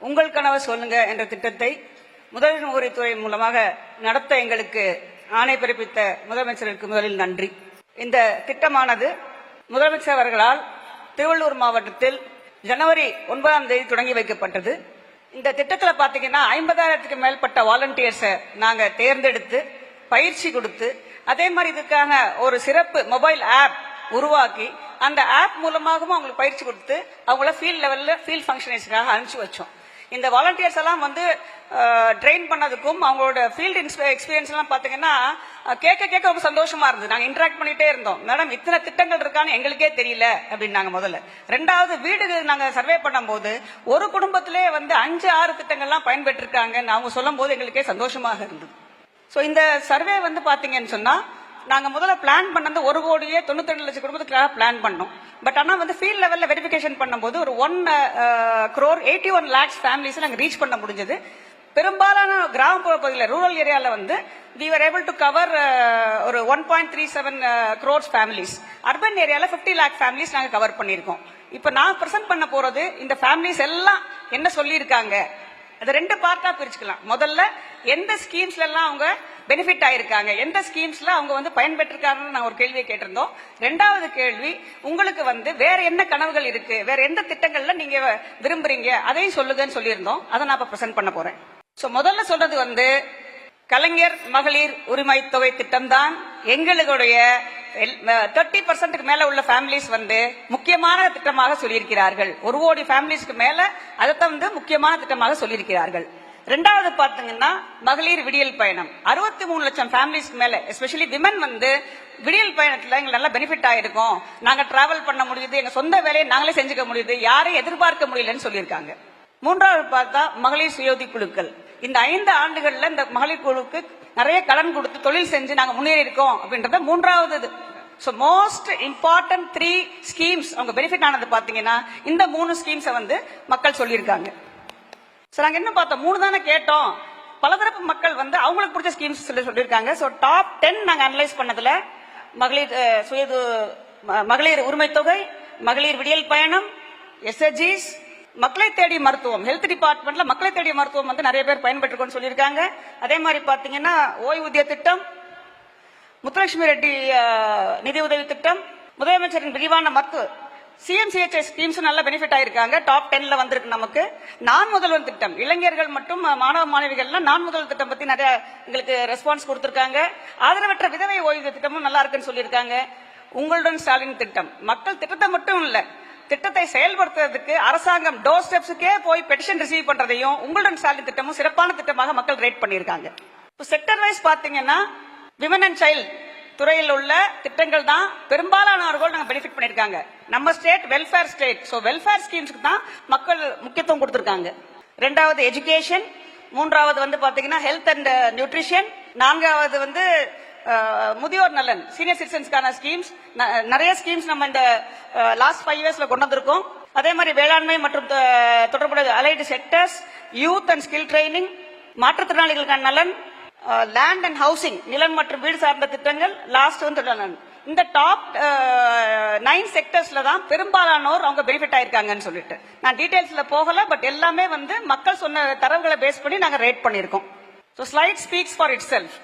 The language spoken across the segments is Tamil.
உங்கள் கனவை சொல்லுங்க என்ற திட்டத்தை முதல் முறைத்துறை மூலமாக நடத்த எங்களுக்கு ஆணை பிறப்பித்த முதலமைச்சருக்கு முதலில் நன்றி. இந்த திட்டமானது முதலமைச்சர் அவர்களால் திருவள்ளூர் மாவட்டத்தில் ஜனவரி 9ஆம் தேதி தொடங்கி வைக்கப்பட்டது. இந்த திட்டத்தில் பார்த்தீங்கன்னா 50,000க்கு மேற்பட்ட வாலண்டியர்ஸை நாங்கள் தேர்ந்தெடுத்து பயிற்சி கொடுத்து, அதே மாதிரி இதுக்கான ஒரு சிறப்பு மொபைல் ஆப் உருவாக்கி அந்த ஆப் மூலமாகவும் அவங்களுக்கு பயிற்சி கொடுத்து அவங்கள ஃபீல்ட் லெவலில் ஃபீல்ட் ஃபங்க்ஷனரிஸ்க்காக அனுப்பிச்சு வச்சோம். இந்த வாலண்டியர்ஸ் எல்லாம் வந்து ட்ரெயின் பண்ணதுக்கும் அவங்களோட ஃபீல்டு எக்ஸ்பீரியன்ஸ் எல்லாம் பார்த்தீங்கன்னா கேட்க ரொம்ப சந்தோஷமா இருந்தது. நாங்கள் இன்டராக்ட் பண்ணிட்டே இருந்தோம். மேடம் இத்தனை திட்டங்கள் இருக்கான்னு எங்களுக்கே தெரியல அப்படின்னாங்க முதல்ல. ரெண்டாவது வீடு நாங்கள் சர்வே பண்ணும்போது ஒரு குடும்பத்திலே வந்து 5-6 திட்டங்கள்லாம் பயன்பெற்றிருக்காங்கன்னு அவங்க சொல்லும் போது எங்களுக்கே சந்தோஷமாக இருந்தது. ஸோ இந்த சர்வே வந்து பார்த்தீங்கன்னு சொன்னா நாங்கள் முதல்ல பிளான் பண்ணது 1,92,00,000 குடும்பத்துக்காக பிளான் பண்ணோம். பட் ஆனால் வந்து ஃபீல்ட் லெவலில் வெரிஃபிகேஷன் பண்ணும்போது ஒரு 1,81 lakhs ஃபேமிலிஸ் நாங்கள் ரீச் பண்ண முடிஞ்சது. பெரும்பாலான கிராமப்புற பகுதியில் ரூரல் ஏரியாவில் வந்து we were able to cover ஒரு 1.37 crores ஃபேமிலிஸ். அர்பன் ஏரியாவில் 50 lakh ஃபேமிலிஸ் நாங்கள் கவர் பண்ணியிருக்கோம். இப்போ நான் ப்ரெசென்ட் பண்ண போறது இந்த ஃபேமிலிஸ் எல்லாம் என்ன சொல்லியிருக்காங்க, அது 2 பார்ட்டா பிரிச்சுக்கலாம். முதல்ல எந்த ஸ்கீம்ஸ்ல எல்லாம் அவங்க பெனிஃபிட் ஆயிருக்காங்க, எந்த ஸ்கீம்ஸ்ல அவங்க வந்து பயன்பெற்றிருக்காங்கன்னு நான் ஒரு கேள்வியை கேட்டிருந்தோம். ரெண்டாவது கேள்வி, உங்களுக்கு வந்து வேற என்ன கனவுகள் இருக்கு, வேற எந்த திட்டங்கள்ல நீங்க விரும்புறீங்க அதையும் சொல்லுங்கன்னு சொல்லியிருந்தோம். அதை நான் இப்ப பிரசன்ட் பண்ண போறேன். சோ முதல்ல சொல்றது வந்து கலைஞர் மகளிர் உரிமை தொகை திட்டம் தான் எங்களுடைய 30% மேல உள்ள ஃபேமிலிஸ் வந்து முக்கியமான திட்டமாக சொல்லியிருக்கிறார்கள். 1 கோடி ஃபேமிலிஸ்க்கு மேல அதை வந்து முக்கியமான திட்டமாக சொல்லியிருக்கிறார்கள். ரெண்டாவது பாத்தீங்கன்னா மகளிர் விடியல் பயணம் 63 லட்சம் ஃபேமிலிஸ்க்கு மேல எஸ்பெஷலி விமன் வந்து விடியல் பயணத்துல எங்களுக்கு நல்ல பெனிஃபிட் ஆயிருக்கும், நாங்க டிராவல் பண்ண முடியுது, எங்க சொந்த வேலையை நாங்களே செஞ்சுக்க முடியுது, யாரையும் எதிர்பார்க்க முடியலன்னு சொல்லியிருக்காங்க. மூன்றாவது பார்த்தா மகளிர் சுயோதி குழுக்கள். இந்த 5 ஆண்டுகள்ல இந்த மகளிர் குழுக்கு நிறைய கடன் கொடுத்து தொழில் செஞ்சு நாங்க முன்னேறி இருக்கோம் அப்படின்றத மூன்றாவது. சோ மோஸ்ட் இம்பார்ட்டன்ட் 3 ஸ்கீம்ஸ் அவங்க பெனிஃபிட் ஆனது பாத்தீங்கன்னா இந்த 3 ஸ்கீம்ஸை வந்து மக்கள் சொல்லியிருக்காங்க. சோ நாங்க என்ன பார்த்தோம், 3 தானே கேட்டோம். பலதரப்பு மக்கள் வந்து அவங்களுக்கு பிடிச்ச ஸ்கீம்ஸ் சொல்லியிருக்காங்க. சோ டாப் 10 நாங்க அனலைஸ் பண்ணதுல மகளிர் உரிமை தொகை, மகளிர் விடியல் பயணம், எஸ்எஜிஸ், மக்களை தேடி மருத்துவம், ஹெல்த் டிபார்ட்மெண்ட்ல மக்களை தேடி மருத்துவம் வந்து நிறைய பேர் பயன்பெற்றுக்கோன்னு சொல்லியிருக்காங்க. அதே மாதிரி பாத்தீங்கன்னா ஓய்வூதிய திட்டம், முத்துலட்சுமி ரெட்டி நிதி உதவி திட்டம், முதலமைச்சரின் விரிவான மருத்துவ சிஎம்சிஹெச்ஐ ஸ்கீம்ஸ் நல்ல பெனிஃபிட் ஆயிருக்காங்க. டாப் 10ல வந்திருக்கு நமக்கு. நான் முதல்வன் திட்டம், இளைஞர்கள் மற்றும் மாணவ மாணவிகள்லாம் நான் முதல்வர் திட்டம் பத்தி நிறைய எங்களுக்கு ரெஸ்பான்ஸ் கொடுத்திருக்காங்க. ஆதரவற்ற விதவை ஓய்வூதிய திட்டமும் நல்லா இருக்குன்னு சொல்லியிருக்காங்க. உங்களுடன் ஸ்டாலின் திட்டம், மக்கள் திட்டத்தை மட்டும் இல்ல, திட்டத்தை செயல்படுத்துறதுக்கு அரசாங்கம் டோர் ஸ்டெப்ஸுக்கே போய் பெட்டிஷன் ரிசீவ் பண்றதையும் உங்களுடன் ஸ்டாலின் திட்டமும் சிறப்பான திட்டமாக மக்கள் ரேட் பண்ணியிருக்காங்க. செக்டர் வைஸ் பாத்தீங்கன்னா விமன் அண்ட் சைல்ட் துறையில் உள்ள திட்டங்கள் தான் பெரும்பாலானவர்கள் நாங்கள் பெனிஃபிட் பண்ணியிருக்காங்க. நம்ம state welfare state. So welfare ஸ்கீம்ஸ்க்கு தான் மக்கள் முக்கியத்துவம் கொடுத்திருக்காங்க. ரெண்டாவது எஜுகேஷன், மூன்றாவது வந்து பாத்தீங்கன்னா ஹெல்த் அண்ட் நியூட்ரிஷன், நான்காவது வந்து முதியோர் நலன் சீனியர் சிட்டிசன்ஸ்க்கான ஸ்கீம்ஸ். நிறைய ஸ்கீம்ஸ் நம்ம இந்த லாஸ்ட் 5 இயர்ஸ்ல கொண்டு வந்திருக்கோம். அதே மாதிரி வேளாண்மை மற்றும் தொடர்புடைய allied sectors, youth and skill training, மாற்றுத்திறனாளிகளுக்கான நலன், லேண்ட் அண்ட் ஹவுசிங் நிலம் மற்றும் வீடு சார்ந்த திட்டங்கள், லாஸ்ட் வந்து இந்த டாப் 9 செக்டர்ஸ்ல தான் பெரும்பாலானோர் அவங்க பெனிஃபிட் ஆயிருக்காங்கன்னு சொல்லிட்டு நான் டீடைல்ஸ்ல போகல. பட் எல்லாமே வந்து மக்கள் சொன்ன தரவுகளை பேஸ் பண்ணி நாங்க ரேட் பண்ணிருக்கோம். So slide speaks for itself.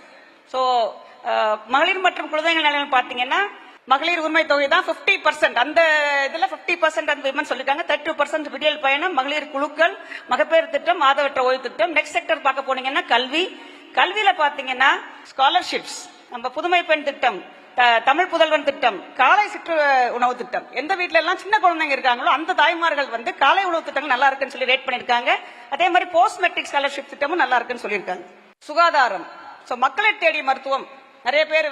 So மகளிர் மற்றும் குழந்தைகள் நலன் பாத்தீங்கன்னா மகளிர் உரிமை தொகை தான் 50%. அந்த இதுல 50% அந்த விமன் சொல்லிருக்காங்க. 32% விடியல் பயணம், மகளிர் குழுக்கள், மகப்பேறு திட்டம், ஆதரவற்ற ஓய்வு திட்டம். நெக்ஸ்ட் செக்டர் பார்க்க போனீங்கன்னா கல்வி. கல்வியில பாத்தீங்கன்னா ஸ்காலர்ஷிப்ஸ், நம்ம புதுமை பெண் திட்டம், தமிழ் புதல்வன் திட்டம், காலை சிற்று உணவு திட்டம். எந்த வீட்டுல எல்லாம் சின்ன குழந்தைங்க இருக்காங்களோ அந்த தாய்மார்கள் வந்து காலை உணவு திட்டங்கள் நல்லா இருக்குன்னு சொல்லி ரேட் பண்ணிருக்காங்க. அதே மாதிரி போஸ்ட் மெட்ரிக் ஸ்காலர்ஷிப் திட்டமும் நல்லா இருக்குன்னு சொல்லியிருக்காங்க. சுகாதாரம், மக்களை தேடி மருத்துவம், நிறைய பேர்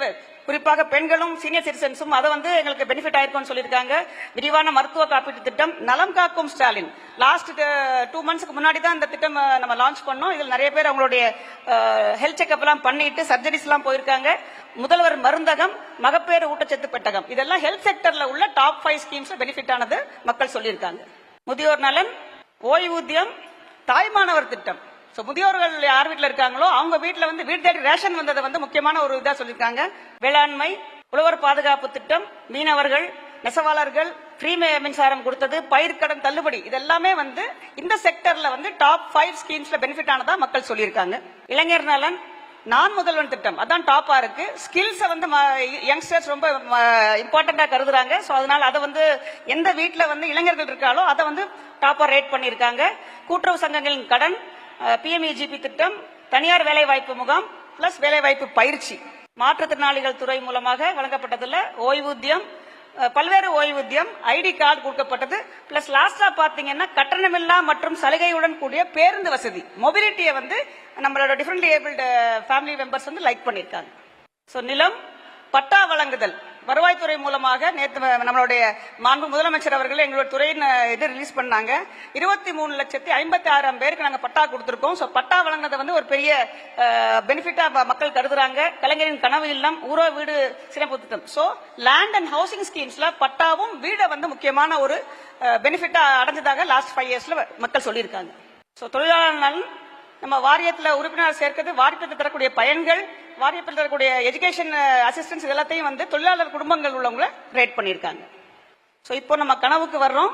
குறிப்பாக பெண்களும் சீனியர் சிட்டிசன்ஸும் அதை வந்து எங்களுக்கு பெனிஃபிட் ஆயிருக்கும்னு சொல்லியிருக்காங்க. விரிவான மருத்துவ காப்பீட்டு திட்டம், நலம் காக்கும் ஸ்டாலின். லாஸ்ட் 2 மந்த்ஸ்க்கு முன்னாடி தான் இந்த திட்டம் நம்ம லான்ச் பண்ணோம். இதில் நிறைய பேர் அவங்களுடைய ஹெல்த் செக்அப் எல்லாம் பண்ணிட்டு சர்ஜரிஸ் எல்லாம் போயிருக்காங்க. முதல்வர் மருந்தகம், மகப்பேறு ஊட்டச்சத்து பெட்டகம், இதெல்லாம் ஹெல்த் செக்டர்ல உள்ள டாப் 5 ஸ்கீம்ஸ் பெனிஃபிட் ஆனது மக்கள் சொல்லியிருக்காங்க. முதியோர் நலன், ஓய்வூதியம், தாய்மானவர் திட்டம். முதியோர்கள் யார் வீட்டுல இருக்காங்களோ அவங்க வீட்டுல வந்து வீடு தேடி ரேஷன் வந்ததை வந்து முக்கியமான ஒரு இதா சொல்லியிருக்காங்க. வேளாண்மை, உழவர் பாதுகாப்பு திட்டம், மீனவர்கள், நெசவாளர்கள், ஃப்ரீ மின்சாரம் கொடுத்தது, பயிர்க்கடன் தள்ளுபடி, இதெல்லாமே வந்து இந்த செக்டர்ல வந்து டாப் 5 ஸ்கீம்ஸ்ல பெனிஃபிட் ஆனதா மக்கள் சொல்லியிருக்காங்க. இளைஞர் நலன், நான் முதல்வன் திட்டம் அதான் டாப்பா இருக்கு. ஸ்கில்ஸ் வந்து யங்ஸ்டர்ஸ் ரொம்ப இம்பார்ட்டண்டா கருதுறாங்க. ஸோ அதனால அதை வந்து எந்த வீட்டில் வந்து இளைஞர்கள் இருக்காலோ அதை வந்து டாப்பா ரேட் பண்ணியிருக்காங்க. கூட்டுறவு சங்கங்களின் கடன், PMEGP திட்டம், தனியார் வேலைவாய்ப்பு முகாம் பிளஸ் வேலைவாய்ப்பு பயிற்சி, மாற்றுத்திறனாளிகள் துறை மூலமாக வழங்கப்பட்டதுல ஓய்வூதியம், பல்வேறு ஓய்வூதியம், ஐடி கார்டு கொடுக்கப்பட்டது. பிளஸ் லாஸ்டா பாத்தீங்கன்னா கட்டணமில்லா மற்றும் சலுகையுடன் கூடிய பேருந்து வசதி, மொபிலிட்டியை வந்து நம்மளோட டிஃபரெண்ட் ஏபிள்டு ஃபேமிலி மெம்பர்ஸ் வந்து லைக் பண்ணியிருக்காங்க. ஸோ நிலம் பட்டா வழங்குதல், வருவாய்த்துறை மூலமாக நேற்று நம்மளுடைய மாண்பு முதலமைச்சர் அவர்கள் எங்களோட துறையின் இது ரிலீஸ் பண்ணாங்க. 23,56,000 பேருக்கு நாங்கள் பட்டா கொடுத்துருக்கோம். ஸோ பட்டா வழங்குறத வந்து ஒரு பெரிய பெனிஃபிட்டா மக்கள் கருதுறாங்க. கலைஞரின் கனவு இல்லம், ஊரோ வீடு சிறப்பு திட்டம். ஸோ லேண்ட் அண்ட் ஹவுசிங் ஸ்கீம்ஸ்ல பட்டாவும் வீடை வந்து முக்கியமான ஒரு பெனிஃபிட்டா அடைஞ்சதாக லாஸ்ட் 5 இயர்ஸ்ல மக்கள் சொல்லியிருக்காங்க. ஸோ தொழிலாளர் நலன், நம்ம வாரியத்தில் உறுப்பினர் சேர்க்கிறது, வாரியத்தில் தரக்கூடிய பயன்கள், வாரியத்தில் தரக்கூடிய எஜுகேஷன் அசிஸ்டன்ஸ் எல்லாத்தையும் வந்து தொழிலாளர் குடும்பங்கள் உள்ளவங்களை ரேட் பண்ணியிருக்காங்க. ஸோ இப்போ நம்ம கனவுக்கு வர்றோம்.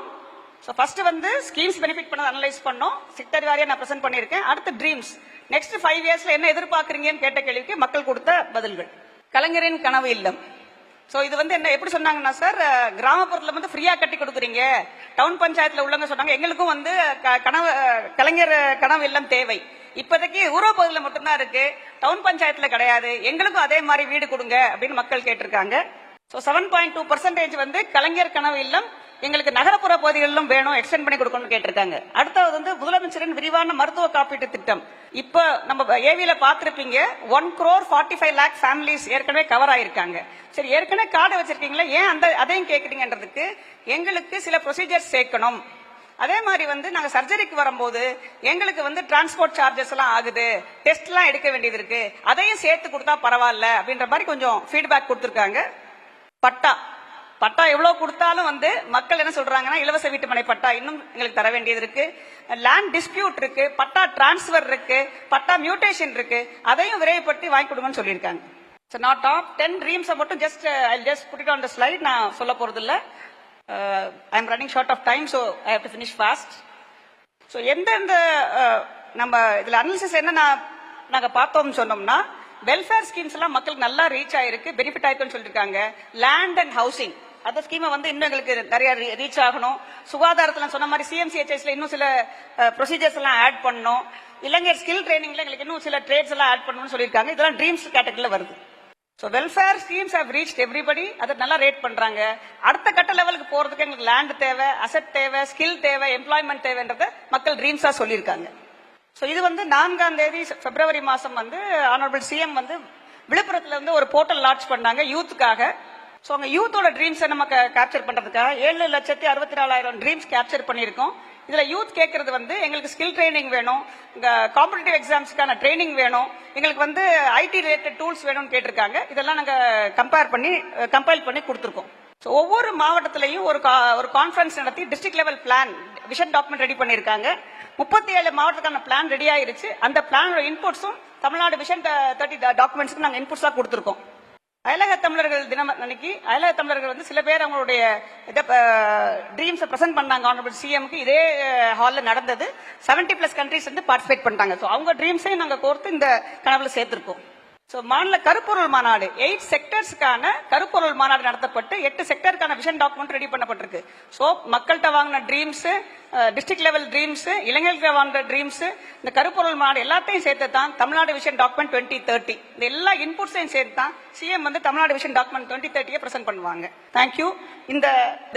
ஸோ ஃபர்ஸ்ட் வந்து ஸ்கீம்ஸ் பெனிஃபிட் பண்ண அனலைஸ் பண்ணோம், செக்டர் வாரியா நான் பிரசன்ட் பண்ணியிருக்கேன். அடுத்து ட்ரீம்ஸ், நெக்ஸ்ட் 5 இயர்ஸ்ல என்ன எதிர்பார்க்குறீங்கன்னு கேட்ட கேள்விக்கு மக்கள் கொடுத்த பதில்கள். கலைஞரின் கனவு இல்லம். ஸோ இது வந்து என்ன எப்படி சொன்னாங்கன்னா, சார் கிராமப்புறத்துல வந்து ஃப்ரீயா கட்டி கொடுக்குறீங்க, டவுன் பஞ்சாயத்துல உள்ளவங்க சொன்னாங்க எங்களுக்கும் வந்து கலைஞர் கனவு இல்லம் தேவை. இப்போதைக்கு ஊரோ பகுதியில் மட்டும்தான் இருக்கு, டவுன் பஞ்சாயத்துல கிடையாது, எங்களுக்கும் அதே மாதிரி வீடு கொடுங்க அப்படின்னு மக்கள் கேட்டிருக்காங்க. ஸோ 7.2% வந்து கலைஞர் கனவு இல்லம் எங்களுக்கு நகரப்புற பகுதிகளிலும் வேணும், எக்ஸ்டெண்ட் பண்ணி கொடுக்கணும்னு கேட்டிருக்காங்க. அடுத்தது வந்து முதலமைச்சரின் விரிவான மருத்துவ காப்பீட்டு திட்டம். இப்போ நம்ம ஏவியில பார்த்திருப்பீங்க, 1,45,00,000 ஃபேமிலிஸ் ஏற்கனவே கவர் ஆயிருக்காங்க. சரி, ஏற்கனவே கார்டு வச்சிருக்கீங்களா, ஏன் அதையும் கேட்குறீங்கன்றதுக்கு எங்களுக்கு சில ப்ரொசீஜர்ஸ் சேர்க்கணும். அதே மாதிரி வந்து நாங்க சர்ஜரிக்கு வரும்போது எங்களுக்கு வந்து டிரான்ஸ்போர்ட் சார்ஜஸ் எல்லாம் ஆகுது, டெஸ்ட் எல்லாம் எடுக்க வேண்டியது இருக்கு, அதையும் சேர்த்து கொடுத்தா பரவாயில்ல அப்படின்ற மாதிரி கொஞ்சம் ஃபீட்பேக் கொடுத்திருக்காங்க. பட்டா எவ்வளவு கொடுத்தாலும் வந்து மக்கள் என்ன சொல்றாங்கன்னா, இலவச வீட்டு மனை பட்டா இன்னும் எங்களுக்கு தர வேண்டியது இருக்கு, லேண்ட் டிஸ்பியூட் இருக்கு, பட்டா டிரான்ஸ்பர் இருக்கு, பட்டா மியூட்டேஷன் இருக்கு, அதையும் விரைவுபடுத்தி வாங்கி கொடுங்கன்னு சொல்லியிருக்காங்க. So நான் டாப் 10 ட்ரீம்ஸை மட்டும் just put it on the slide, நான் சொல்ல போறது இல்ல. I am running short of time, so I have to finish fast. So எந்தெந்த நம்ம இதுல அனாலிசிஸ் என்ன நாங்க பார்த்தோம்னு சொன்னோம்னா, வெல்ஃபேர் ஸ்கீம்ஸ் எல்லாம் மக்களுக்கு நல்லா ரீச் ஆயிருக்கு, பெனிஃபிட் ஆயிருக்குன்னு சொல்லிருக்காங்க. லேண்ட் அண்ட் ஹவுசிங் அந்த ஸ்கீமை வந்து இன்னும் எங்களுக்கு நிறைய ரீச் ஆகணும். சுகாதாரத்துல சொன்ன மாதிரி CMCHSல இன்னும் சில ப்ரொசீஜர்ஸ் எல்லாம் ஆட் பண்ணணும். இளைஞர் ஸ்கில் ட்ரைனிங்ல எங்களுக்கு இன்னும் சில ட்ரேட்ஸ் எல்லாம் ஆட் பண்ணணும்னு சொல்லியிருக்காங்க. இதெல்லாம் ட்ரீம்ஸ் கேட்டகரியில வருது. So welfare schemes have reached everybody, அதை நல்லா ரேட் பண்றாங்க. அடுத்த கட்ட லெவலுக்கு போறதுக்கு எங்களுக்கு லேண்ட் தேவை, அசெட் தேவை, ஸ்கில் தேவை, எம்ப்ளாய்மெண்ட் தேவைன்றத மக்கள் ட்ரீம்ஸா சொல்லியிருக்காங்க. ஸோ இது வந்து 4ஆம் தேதி பிப்ரவரி மாசம் வந்து ஆனரபிள் CM வந்து விழுப்புரத்துல வந்து ஒரு போர்ட்டல் லான்ச் பண்ணாங்க யூத்துக்காக. ஸோ அவங்க யூத்தோட ட்ரீம்ஸை நம்ம கேப்சர் பண்றதுக்காக 7,64,000 ட்ரீம்ஸ் கேப்சர் பண்ணியிருக்கோம். இதுல யூத் கேட்கறது வந்து எங்களுக்கு ஸ்கில் ட்ரைனிங் வேணும், காம்படிட்டிவ் எக்ஸாம்ஸ்க்கான ட்ரைனிங் வேணும், எங்களுக்கு வந்து IT ரிலேட்டட் டூல்ஸ் வேணும்னு கேட்டிருக்காங்க. இதெல்லாம் நாங்க கம்பைல் பண்ணி கொடுத்துருக்கோம். ஸோ ஒவ்வொரு மாவட்டத்திலையும் ஒரு கான்ஃபரன்ஸ் நடத்தி district level plan vision document ready பண்ணியிருக்காங்க. 37 மாவட்டத்துக்கான பிளான் ரெடி ஆயிருச்சு. அந்த பிளானோட இன்புட்ஸும் தமிழ்நாடு விஷன் 30 டாக்குமெண்ட்ஸ்க்கு நாங்கள் இன்புட்ஸா கொடுத்துருக்கோம். அயலக தமிழர்கள் தினம் அன்னைக்கு அயலக தமிழர்கள் வந்து சில பேர் அவங்களுடைய ட்ரீம்ஸை பிரசன்ட் பண்ணாங்க ஆனரபிள் CMக்கு. இதே ஹாலில் நடந்தது. 70+ கண்ட்ரீஸ் வந்து பார்ட்டிசிபேட் பண்ணாங்க. ஸோ அவங்க ட்ரீம்ஸையும் நாங்கள் கோர்த்து இந்த கனவுல சேர்த்திருக்கோம். ஸோ மாநில கருப்பொருள் மாநாடு 8 செக்டர்ஸ்க்கான கருப்பொருள் மாநாடு நடத்தப்பட்டு 8 செக்டருக்கான விஷன் டாக்குமெண்ட் ரெடி பண்ணப்பட்டிருக்கு. ஸோ மக்கள்கிட்ட வாங்கின ட்ரீம்ஸ், டிஸ்ட்ரிக்ட் லெவல் ட்ரீம்ஸ், இளைஞர்கள் வாங்கின ட்ரீம்ஸ், இந்த கருப்பொருள் மாநாடு எல்லாத்தையும் சேர்த்து தான் தமிழ்நாடு விஷன் டாக்குமெண்ட் 2030, இந்த எல்லா இன்புட்ஸையும் சேர்த்து தான் CM வந்து தமிழ்நாடு விஷன் டாக்குமெண்ட் 2030 பிரசன்ட் பண்ணுவாங்க. தேங்க்யூ. இந்த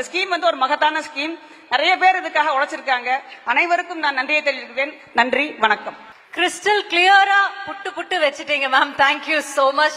ஸ்கீம் வந்து ஒரு மகத்தான ஸ்கீம். நிறைய பேர் இதுக்காக உழைச்சிருக்காங்க. அனைவருக்கும் நான் நன்றியை தெரிவிக்கிறேன். நன்றி, வணக்கம். கிறிஸ்டல் கிளியரா புட்டு வச்சிட்டீங்க மேம். Thank you so much.